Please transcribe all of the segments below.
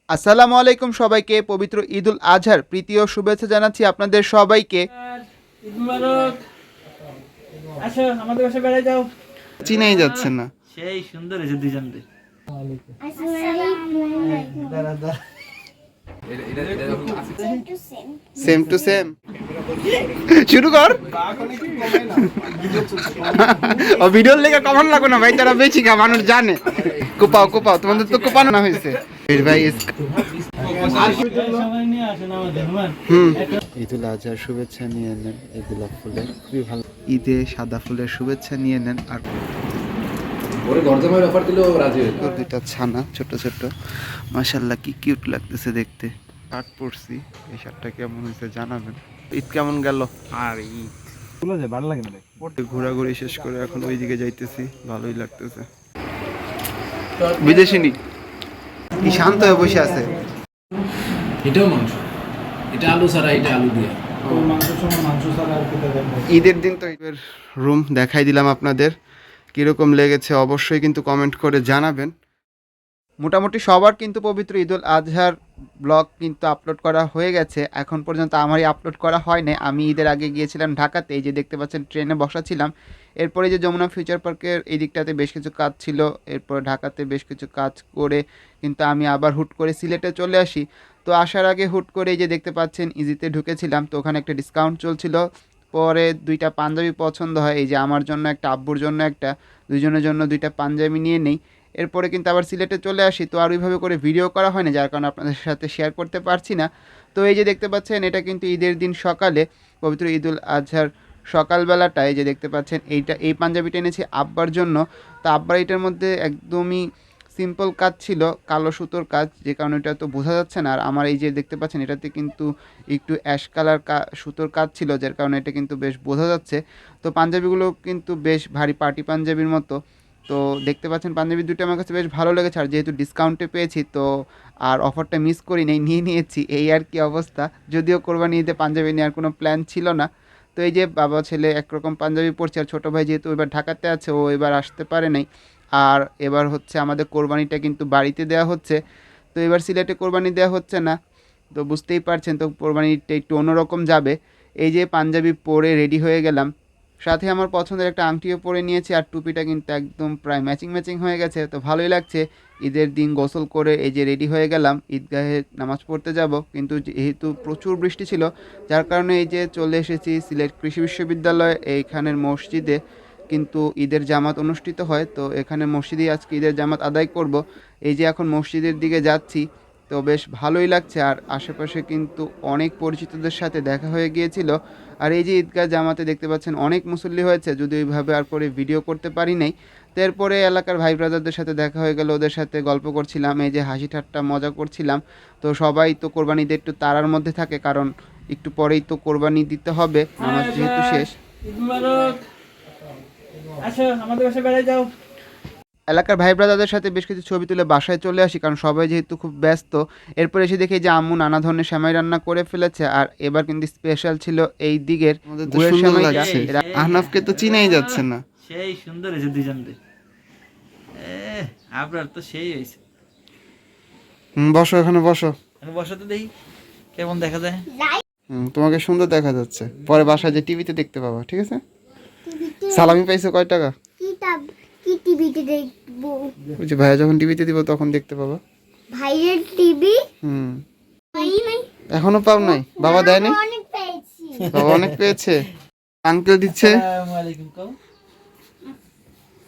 আসসালামু আলাইকুম সবাইকে। পবিত্র ঈদুল আজহার প্রীতি ও শুভেচ্ছা জানাচ্ছি আপনাদের সবাইকে। ঈদ মুবারক। আসো আমাদের বাসায় বেড়াই যাও। চিনাই যাচ্ছে না। সেই সুন্দর হয়েছে দুজন রে। Same to same. শুরু কর। ও ভিডিওর লেগে কমান লাগো না ভাই, তারা বেশি খা মানুষ জানে। কোপাও কোপাও, তোমাদের তো কোপানো না হয়েছে ভাই। সবাই নিয়ে আসেন আমাদের ঈদুল আজহার শুভেচ্ছা নিয়ে নেন এই গোলাপ ফুলের, খুবই ভালো। ঈদে সাদা ফুলের শুভেচ্ছা নিয়ে নেন। আর ওরে গরজামাইয়ের অফার দিলো রাজি হইল। দুইটা ছানা ছোট ছোট, মাশাআল্লাহ কি কিউট লাগতেছে দেখতে। শার্ট পরছি, এই শার্টটা কেমন হয়েছে জানাবেন। ঈদ কেমন গেল? আর ঈদ গুলো যে ভালো লাগে না। ঘোরাঘুরি শেষ করে এখন ওইদিকে যাইতেছি, ভালোই লাগতেছে। বিদেশিনী কি শান্ত হয়ে বসে আছে। এটাও মাংস, এটা আলু ছাড়া, এটা আলু দিয়ে। ঈদের দিন তো ঈদের রুম দেখাই দিলাম আপনাদের, কীরকম লেগেছে অবশ্যই কিন্তু কমেন্ট করে জানাবেন। মোটামুটি সবার কিন্তু পবিত্র ঈদুল আজহার ব্লগ কিন্তু আপলোড করা হয়ে গেছে। এখন পর্যন্ত আমারই আপলোড করা হয়নি। আমি ঈদের আগে গিয়েছিলাম ঢাকাতে, এই যে দেখতে পাচ্ছেন ট্রেনে বসা ছিলাম। এরপরে যে যমুনা ফিউচার পার্কের এই দিকটাতে বেশ কিছু কাজ ছিল, এরপর ঢাকাতে বেশ কিছু কাজ করে কিন্তু আমি আবার হুট করে সিলেটে চলে আসি। তো আসার আগে হুট করে এই যে দেখতে পাচ্ছেন ইজিতে ঢুকেছিলাম, তো ওখানে একটা ডিসকাউন্ট চলছিল। পরে দুইটা পাঞ্জাবি পছন্দ হয়, এই যে আমার জন্য একটা, আব্বুর জন্য একটা, দুইজনের জন্য দুইটা পাঞ্জাবি নিয়ে নেই। এরপরে কিন্তু আবার সিলেটে চলে আসি, তো আর ওইভাবে করে ভিডিও করা হয় না, যার কারণে আপনাদের সাথে শেয়ার করতে পারছি না। তো এই যে দেখতে পাচ্ছেন এটা কিন্তু ঈদের দিন সকালে, পবিত্র ঈদুল আজহার সকালবেলাটায় যে দেখতে পাচ্ছেন এই পাঞ্জাবিটা এনেছি আব্বার জন্য। তো আব্বার এটার মধ্যে একদমই সিম্পল কাজ ছিল, কালো সুতোর কাজ, যে কারণে এটা তো বোঝা যাচ্ছে না। আর আমার এই যে দেখতে পাচ্ছেন এটাতে কিন্তু একটু অ্যাশ কালার সুতোর কাজ ছিল, যার কারণে এটা কিন্তু বেশ বোঝা যাচ্ছে। তো পাঞ্জাবিগুলো কিন্তু বেশ ভারী পার্টি পাঞ্জাবির মতো। তো দেখতে পাচ্ছেন পাঞ্জাবি দুটো আমার কাছে বেশ ভালো লেগেছে, আর যেহেতু ডিসকাউন্টে পেয়েছি তো আর অফারটা মিস করি নাই, নিয়ে নিয়েছি, এই আর কি অবস্থা। যদিও কোরবানি ঈদে পাঞ্জাবি নেওয়ার কোনো প্ল্যান ছিল না। তো এই যে বাবা ছেলে একরকম পাঞ্জাবি পরছে, আর ছোটো ভাই যেহেতু এবার ঢাকাতে আছে, ও এবার আসতে পারে নাই। আর এবার হচ্ছে আমাদের কোরবানিটা কিন্তু বাড়িতে দেওয়া হচ্ছে, তো এবার সিলেটে কোরবানি দেওয়া হচ্ছে না। তো বুঝতেই পারছেন, তো কোরবানিটা একটু অন্যরকম যাবে। এই যে পাঞ্জাবি পরে রেডি হয়ে গেলাম, সাথে আমার পছন্দের একটা আংটিও পরে নিয়েছি, আর টুপিটা কিন্তু একদম প্রায় ম্যাচিং ম্যাচিং হয়ে গেছে, তো ভালোই লাগছে। ঈদের দিন গোসল করে এই যে রেডি হয়ে গেলাম, ঈদগাহে নামাজ পড়তে যাব, কিন্তু যেহেতু প্রচুর বৃষ্টি ছিল, যার কারণে এই যে চলে এসেছি সিলেট কৃষি বিশ্ববিদ্যালয় এইখানের মসজিদে। কিন্তু ঈদের জামাত অনুষ্ঠিত হয়, তো এখানে মসজিদেই আজকে ঈদের জামাত আদায় করব। এই যে এখন মসজিদের দিকে যাচ্ছি, তো বেশ ভালোই লাগছে। আর আশেপাশে কিন্তু অনেক পরিচিতদের সাথে দেখা হয়ে গিয়েছিল। আর এই যে ঈদগাহ জামাতে দেখতে পাচ্ছেন অনেক মুসল্লি হয়েছে, যদি ওইভাবে আর করে ভিডিও করতে পারি নাই। তো এরপরে এলাকার ভাই ব্রাদারদের সাথে দেখা হয়ে গেল, ওদের সাথে গল্প করছিলাম, এই যে হাসি ঠাট্টা মজা করছিলাম। তো সবাই তো কোরবানিতে একটু তাড়ার মধ্যে থাকে, কারণ একটু পরেই তো কোরবানি দিতে হবে, নামাজ যেহেতু শেষ। ঈদ মুবারক। আসো আমাদের বাসায় বেড়াই যাও। এলাকার ভাই ব্রাদারদের সাথে বেশ কিছু ছবি তুলে বাসায় চলে আসি, কারণ সবাই যেহেতু খুব ব্যস্ত। এরপর এসে দেখি যে আম্মু নানা ধরনের সেমাই রান্না করে ফেলেছে, আর এবার কিন্তু স্পেশাল ছিল এই দিকের গুড়ের সেমাইটা। আহনাফকে তো চিনাই যাচ্ছে না। সেই সুন্দর হয়েছে দুজন রে। আপনার তো সেই হয়েছে। বসো, এখানে বসো। আমি বসাতে দেখি কেমন দেখা যায়। তোমাকে সুন্দর দেখা যাচ্ছে, পরে বাসায় যে টিভিতে দেখতে পাবা, ঠিক আছে? সালামি পাইছো কয় টাকা? কি টিভিতে দেখবো? ওই যে ভাইয়া যখন টিভিতে দিব তখন দেখতে পাবা। ভাইয়ের টিভি? পাই নাই। এখনো পাও নাই? বাবা দেয় নাই? অনেক পেয়েছি। বাবা অনেক পেয়েছে, আঙ্কেল দিচ্ছে। আসসালামু আলাইকুম কও।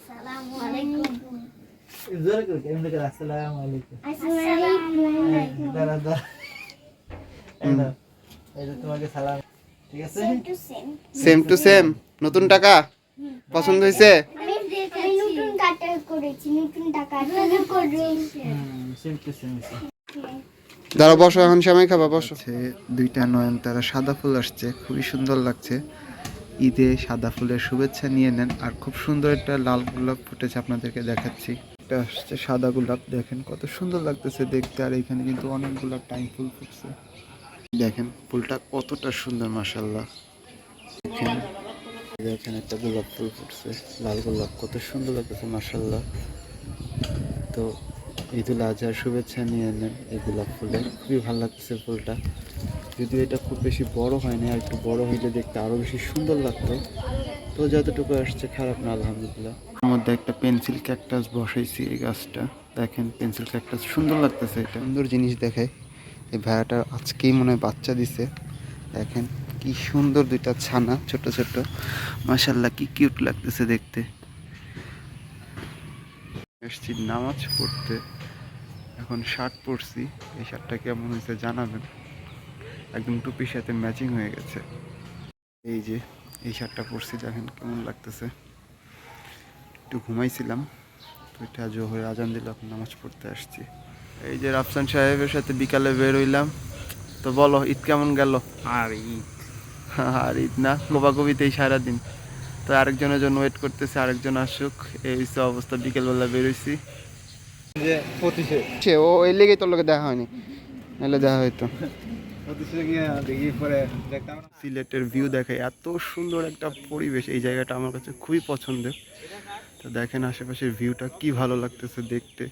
আসসালামু আলাইকুম। জোরে করে কেমন করে আসসালামু আলাইকুম। আসসালামু আলাইকুম। দাঁড়া দাঁড়া। এই নাও, এই যে তোমাকে সালাম। ঠিক আছে? Same to same. নতুন টাকা পছন্দ হয়েছে? আমি নতুন কাটা করেছি, নতুন টাকা করেছি। Same to same. দাঁড়া বসো, এখন সময় খাবা, বসো। দুইটা নয়নতারা সাদা ফুল আসছে, খুবই সুন্দর লাগছে। ঈদে সাদা ফুলের শুভেচ্ছা নিয়ে নেন। আর খুব সুন্দর একটা লাল গোলাপ ফুটেছে, আপনাদেরকে দেখাচ্ছি। এটা আসছে সাদা গোলাপ, দেখেন কত সুন্দর লাগতেছে দেখতে। আর এখানে কিন্তু অনেকগুলো টাইম ফুল ফুটছে, দেখেন ফুলটা কতটা সুন্দর, মাশাআল্লাহ। দেখেন দেখেন একটা গোলাপ ফুল ফুটছে, লাল গোলাপ, কত সুন্দর লাগতেছে, মাশাআল্লাহ। তো ঈদুল আজহার শুভেচ্ছা নিয়ে নেন এই গোলাপ ফুলে, খুবই ভালো লাগতেছে ফুলটা। যদিও এটা খুব বেশি বড় হয়নি, আর একটু বড় হইলে দেখতে আরও বেশি সুন্দর লাগতো। তো যতটুকু আসছে খারাপ না, আলহামদুলিল্লাহ। এর মধ্যে একটা পেন্সিল ক্যাকটাস বসাইছি এই গাছটা, দেখেন পেন্সিল ক্যাকটাস সুন্দর লাগতেছে। এটা সুন্দর জিনিস দেখায়। এই ভাড়াটা আজকেই মনে হয় বাচ্চা দিছে, দেখেন কি সুন্দর দুইটা ছানা ছোট ছোট, মাশাল্লাহ কি কিউট লাগতেছে দেখতে। এসছি নামাজ পড়তে, এখন শার্ট পরছি। এই শার্টটা কেমন হয়েছে জানাবেন, একদম টুপির সাথে ম্যাচিং হয়ে গেছে। এই যে এই শার্টটা পরছি, দেখেন কেমন লাগতেছে। একটু ঘুমাইছিলাম তো, এটা জোহরে আজান দিল, এখন নামাজ পড়তে আসছি। এই যে রাফসান সাহেবের সাথে বিকালে বের হইলাম। তো বলো ঈদ কেমন গেল? আর ঈদ আর ঈদ না, কোপাকুপিতেই সারাদিন। তো আরেকজনের জন্য ওয়েট করতেছে, আরেকজন আসুক। এই হচ্ছে অবস্থা, বিকেলবেলা বেরোইছি। যে 25-এ সে ও এই লেগেই তোর লোকে দেখা হয়নি, নাহলে দেখা হয়তো। 25-এ গিয়ে দেখি পরে দেখতাম সিলেটের ভিউ দেখায়, এত সুন্দর একটা পরিবেশ। এই জায়গাটা আমার কাছে খুবই পছন্দের। তো দেখেন আশেপাশের ভিউটা কি ভালো লাগতেছে দেখতে।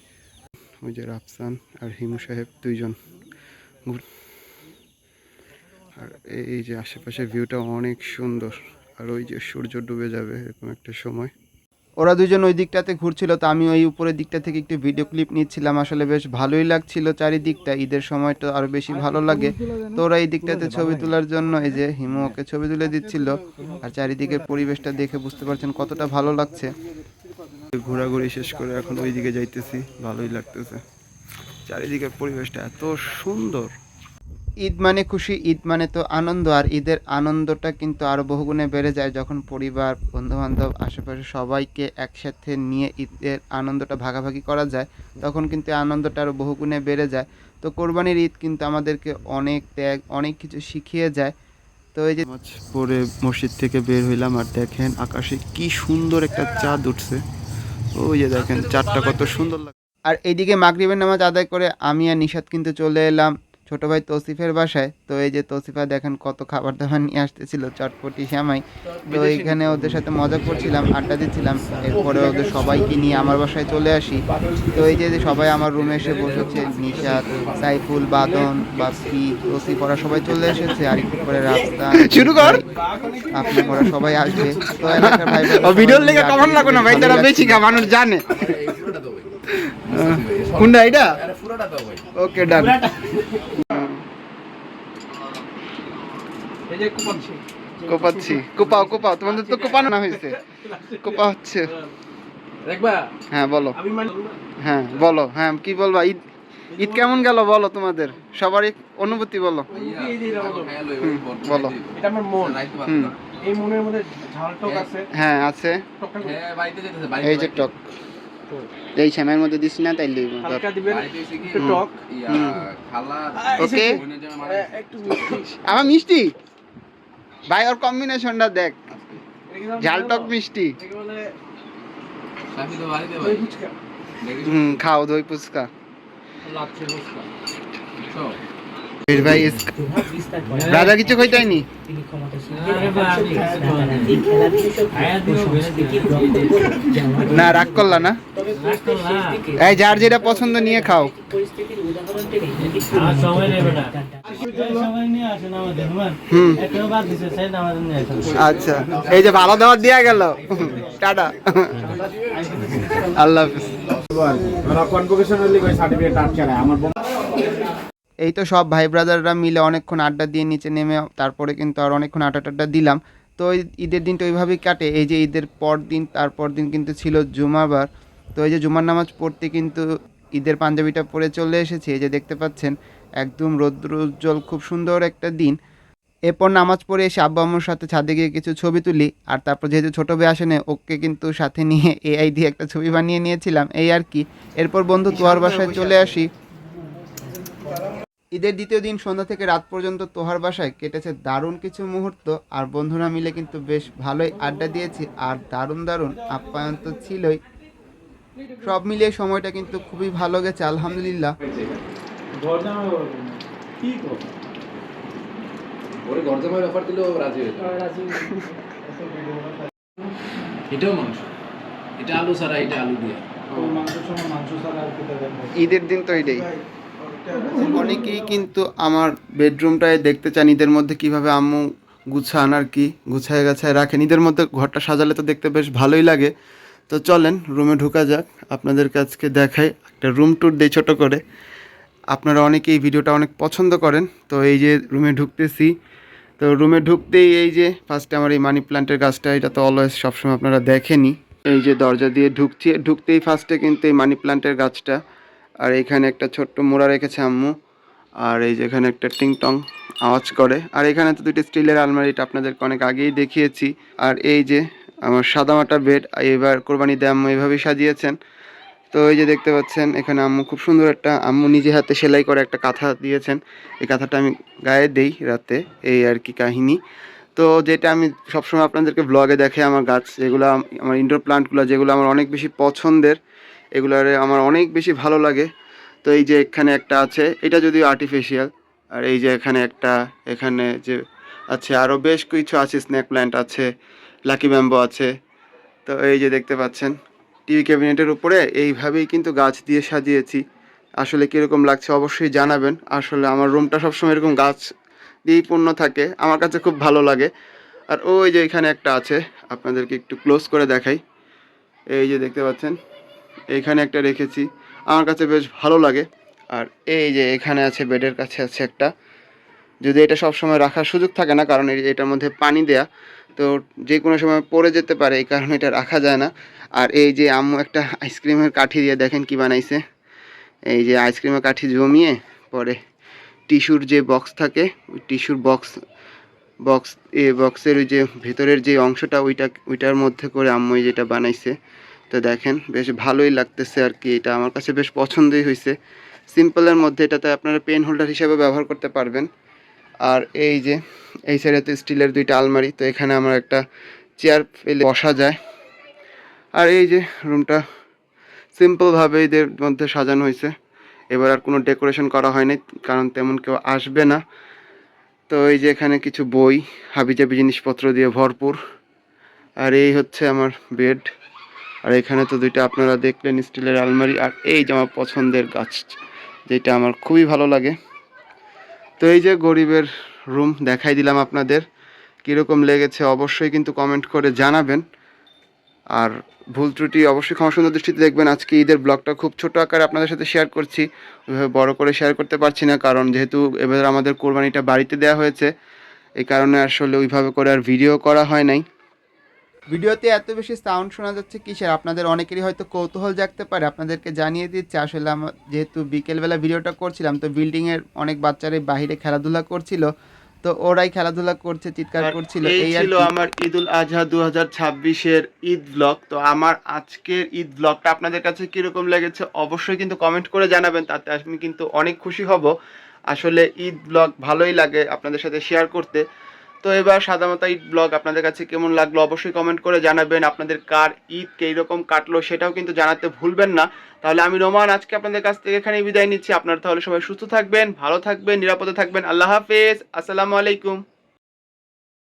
ওই যে রাফসান আর হিমু সাহেব দুইজন, আর এই যে আশেপাশের ভিউটা অনেক সুন্দর। আর ওই যে সূর্য ডুবে যাবে এরকম একটা সময়। ওরা দুজন ওই দিকটাতে ঘুরছিল, তো আমি ওই উপরের দিকটা থেকে একটু ভিডিও ক্লিপ নিচ্ছিলাম। আসলে বেশ ভালোই লাগছিল চারিদিকটা, ঈদের সময়টা আরো বেশি ভালো লাগে। তো ওরা এই দিকটাতে ছবি তোলার জন্য এই যে হিমু ওকে ছবি তুলে দিচ্ছিল। আর চারিদিকের পরিবেশটা দেখে বুঝতে পারছেন কতটা ভালো লাগছে। ঘোরাঘুরি শেষ করে এখন ওই দিকে যাইতেছি, ভালোই লাগতেছে। চারিদিকের পরিবেশটা এত সুন্দর। ঈদ মানে খুশি, ঈদ মানে তো আনন্দ। আর ঈদের আনন্দটা কিন্তু আরও বহুগুণে বেড়ে যায় যখন পরিবার, বন্ধুবান্ধব, আশেপাশে সবাইকে একসাথে নিয়ে ঈদের আনন্দটা ভাগাভাগি করা যায়, তখন কিন্তু এই আনন্দটা আরও বহুগুণে বেড়ে যায়। তো কোরবানির ঈদ কিন্তু আমাদেরকে অনেক ত্যাগ, অনেক কিছু শিখিয়ে যায়। তো এই যে নামাজ পড়ে মসজিদ থেকে বের হইলাম, আর দেখেন আকাশে কি সুন্দর একটা চাঁদ উঠছে। ওই যে দেখেন চাঁদটা কত সুন্দর লাগে। আর এইদিকে মাগরিবের নামাজ আদায় করে আমি আর নিশাত কিন্তু চলে এলাম ছোট ভাই তৌসিফের বাসায়। তো এই যে তৌসিফা দেখেন কত খাবার দাবার নিয়ে আসতেছিল, চটপটি, শ্যামাই। তো এইখানে ওদের সাথে মজা করছিলাম, আড্ডা দিচ্ছিলাম। এরপরে ওদের সবাইকে নিয়ে আমার বাসায় চলে আসি। তো এই যে সবাই আমার রুমে এসে বসেছে, নিশাত, সাইফুল, বাদন, বাপ্পি, তৌসিফ, ওরা সবাই চলে এসেছে। আর একটু পরে রাস্তা শুরু কর, আপনি ওরা সবাই আসবে। তো এলাকার ভাই ভিডিওর লেগে কমেন্ট লাগো না ভাই, তারা বেশি খা মানুষ জানে। কোনটা এটা? ওকে ডান। এই যে কোপাচ্ছি কোপাচ্ছি, কোপাও কোপাও, তোমাদের তো কোপানো না হয়েছে, কোপা হচ্ছে। দেখবা হ্যাঁ বলো, আমি হ্যাঁ বলো, হ্যাঁ কি বলবা? ঈদ ঈদ কেমন গেল বলো, তোমাদের সবারই অনুভূতি বলো। বলো। এটা আমার মন, হুম, এই মনের মধ্যে ঝালটক আছে। হ্যাঁ আছে, এই যে টক, এই শ্যামের মধ্যে দিস না তাইলে হালকা দিবেন একটু টক। ওকে, একটু মিষ্টি। আমার মিষ্টি ভাই, ওর কম্বিনেশনটা দেখ, ঝাল টক মিষ্টি। দই ফুচকা, খাও দই ফুচকা। লাচ্ছি ফুচকা। ভাই দাদা কিছু কইতাইনি। না রাগ করলা না, এই যার যেটা পছন্দ নিয়ে খাও। আচ্ছা, এই যে ভালো দাওয়াত দিয়া গেল, টাটা, আল্লাহ হাফিজ। এই তো সব ভাই ব্রাদাররা মিলে অনেকক্ষণ আড্ডা দিয়ে নিচে নেমে তারপরে কিন্তু আর অনেকক্ষণ আড্ডা টাড্ডা দিলাম। তো ঈদের দিনটা ওইভাবেই কাটে। এই যে ঈদের পর দিন, তারপর দিন কিন্তু ছিল জুমাবার। তো এই যে জুমার নামাজ পড়তে কিন্তু ঈদের পাঞ্জাবিটা পরে চলে এসেছি। এই যে দেখতে পাচ্ছেন একদম রৌদ্রোজ্জ্বল, খুব সুন্দর একটা দিন। এরপর নামাজ পড়ে এসে আব্বু আম্মুর সাথে ছাদে গিয়ে কিছু ছবি তুলি। আর তারপর যেহেতু ছোটো ভাই আসেনি, ওকে কিন্তু সাথে নিয়ে এআই দিয়ে একটা ছবি বানিয়ে নিয়েছিলাম, এই আর কি। এরপর বন্ধু তোহার বাসায় চলে আসি। ঈদের দ্বিতীয় দিন সন্ধ্যা থেকে রাত পর্যন্ত তোহার বাসায় কেটেছে দারুণ কিছু মুহূর্ত। আর বন্ধুরা মিলে কিন্তু বেশ ভালোই আড্ডা দিয়েছি, আর দারুণ দারুণ আপ্যায়ন তো ছিলই। সব মিলিয়ে সময়টা কিন্তু খুবই ভালো গেছে, আলহামদুলিল্লাহ। এটাও মাংস, এটা আলু ছাড়া, এটা আলু দিয়ে। মাংসের সময় মাংস ছাড়া আর কি দেবেন না। ঈদের দিন তো এটাই। ভাই, অনেকেই কিন্তু আমার বেডরুমটায় দেখতে চান ঈদের মধ্যে কিভাবে আম্মু গুছান আর কি, গুছায় গাছায় রাখেন। ঈদের মধ্যে ঘরটা সাজালে তো দেখতে বেশ ভালোই লাগে। তো চলেন রুমে ঢোকা যাক, আপনাদের কাছকে দেখাই, একটা রুম ট্যুর দিই ছোটো করে। আপনারা অনেকেই এই ভিডিওটা অনেক পছন্দ করেন। তো এই যে রুমে ঢুকতেছি, তো রুমে ঢুকতেই এই যে ফার্স্টে আমার এই মানি প্ল্যান্টের গাছটা, এটা তো অলওয়েজ সবসময় আপনারা দেখেনি। এই যে দরজা দিয়ে ঢুকতেই ফার্স্টে কিন্তু এই মানি প্ল্যান্টের গাছটা, আর এখানে একটা ছোট্ট মোড়া রেখেছে আম্মু, আর এই যে এখানে একটা টিং টং আওয়াজ করে, আর এখানে তো দুইটা স্টিলের আলমারি, এটা আপনাদেরকে অনেক আগেই দেখিয়েছি। আর এই যে আমার সাদামাটা বেড, এবার কোরবানি দিয়ে আম্মু এইভাবেই সাজিয়েছেন। তো এই যে দেখতে পাচ্ছেন এখানে আম্মু খুব সুন্দর একটা, আম্মু নিজে হাতে সেলাই করে একটা কাঁথা দিয়েছেন। এই কাঁথাটা আমি গায়ে দেই রাতে, এই আর কি কাহিনী। তো যেটা আমি সবসময় আপনাদেরকে ব্লগে দেখে, আমার গাছ যেগুলো, আমার ইনডোর প্লান্টগুলো যেগুলো আমার অনেক বেশি পছন্দের, এগুলারে আমার অনেক বেশি ভালো লাগে। তো এই যে এখানে একটা আছে, এটা যদিও আর্টিফিশিয়াল, আর এই যে এখানে একটা, এখানে যে আছে আরও বেশ কিছু আছে, স্নেক প্ল্যান্ট আছে, লাকি ব্যাম্বো আছে। তো এই যে দেখতে পাচ্ছেন টিভি ক্যাবিনেটের উপরে এইভাবেই কিন্তু গাছ দিয়ে সাজিয়েছি। আসলে কীরকম লাগছে অবশ্যই জানাবেন। আসলে আমার রুমটা সবসময় এরকম গাছ দিয়েই পূর্ণ থাকে, আমার কাছে খুব ভালো লাগে। আর ওই যে এখানে একটা আছে, আপনাদেরকে একটু ক্লোজ করে দেখাই। এই যে দেখতে পাচ্ছেন এইখানে একটা রেখেছি, আমার কাছে বেশ ভালো লাগে। আর এই যে এখানে আছে, বেডের কাছে আছে একটা, যদি এটা সব সময় রাখার সুযোগ থাকে না, কারণ এটার মধ্যে পানি দেয়া, তো যে কোনো সময় পড়ে যেতে পারে, এই কারণে এটা রাখা যায় না। আর এই যে আম্মু একটা আইসক্রিমের কাঠি দিয়ে দেখেন কি বানাইছে। এই যে আইসক্রিমের কাঠি জমিয়ে পরে টিস্যুর যে বক্স থাকে, ওই টিস্যুর বক্সের ওই যে ভেতরের যে অংশটা, ওইটার মধ্যে করে আম্মু যেটা বানাইছে। তো দেখেন বেশ ভালোই লাগতেছে আর কি, এটা আমার কাছে বেশ পছন্দই হয়েছে। সিম্পলের মধ্যে এটাতে আপনারা পেন হোল্ডার হিসাবে ব্যবহার করতে পারবেন। আর এই যে এই সাইডে তো স্টিলের দুইটা আলমারি, তো এখানে আমার একটা চেয়ার ফেলে বসা যায়। আর এই যে রুমটা সিম্পলভাবে এদের মধ্যে সাজানো হয়েছে, এবার আর কোনো ডেকোরেশন করা হয়নি, কারণ তেমন কেউ আসবে না। তো এই যে এখানে কিছু বই, হাবিজাবি জিনিসপত্র দিয়ে ভরপুর। আর এই হচ্ছে আমার বেড। আর এখানে তো দুইটা আপনারা দেখলেন স্টিলের আলমারি, আর এই যে আমার পছন্দের গাছ, যেটা আমার খুবই ভালো লাগে। তো এই যে গরিবের রুম দেখাই দিলাম আপনাদের, কীরকম লেগেছে অবশ্যই কিন্তু কমেন্ট করে জানাবেন। আর ভুল ত্রুটি অবশ্যই ক্ষমা সুন্দর দৃষ্টিতে দেখবেন। আজকে ঈদের ব্লগটা খুব ছোট আকারে আপনাদের সাথে শেয়ার করছি, ওইভাবে বড় করে শেয়ার করতে পারছি না, কারণ যেহেতু এবার আমাদের কোরবানিটা বাড়িতে দেওয়া হয়েছে, এই কারণে আসলে ওইভাবে করে আর ভিডিও করা হয় নাই। ভিডিওতে এত বেশি সাউন্ড শোনা যাচ্ছে কিসের, আপনাদের অনেকেরই হয়তো কৌতূহল জাগতে পারে। আপনাদেরকে জানিয়ে দিচ্ছে, আসলে যেহেতু বিকেলবেলা ভিডিওটা করছিলাম, তো বিল্ডিংয়ের অনেক বাচ্চারাই বাইরে খেলাধুলা করছিল, তো ওরাই খেলাধুলা করছে, চিৎকার করছিল। এই ছিল আমার ঈদুল আজহা 2026-এর ঈদ ব্লগ। তো আমার আজকের ঈদ ব্লগটা আপনাদের কাছে কীরকম লেগেছে অবশ্যই কিন্তু কমেন্ট করে জানাবেন, তাতে আমি কিন্তু অনেক খুশি হব। আসলে ঈদ ব্লগ ভালোই লাগে আপনাদের সাথে শেয়ার করতে। তো এবার সাদামাটা ঈদ ব্লগ আপনাদের কাছে কেমন লাগলো অবশ্যই কমেন্ট করে জানাবেন। আপনাদের কার ঈদ কীরকম কাটলো সেটাও কিন্তু জানাতে ভুলবেন না। তাহলে আমি রোমান আজকে আপনাদের কাছ থেকে এখানেই বিদায় নিচ্ছি। আপনারা তাহলে সবাই সুস্থ থাকবেন, ভালো থাকবেন, নিরাপদে থাকবেন। আল্লাহ হাফেজ, আসসালামু আলাইকুম।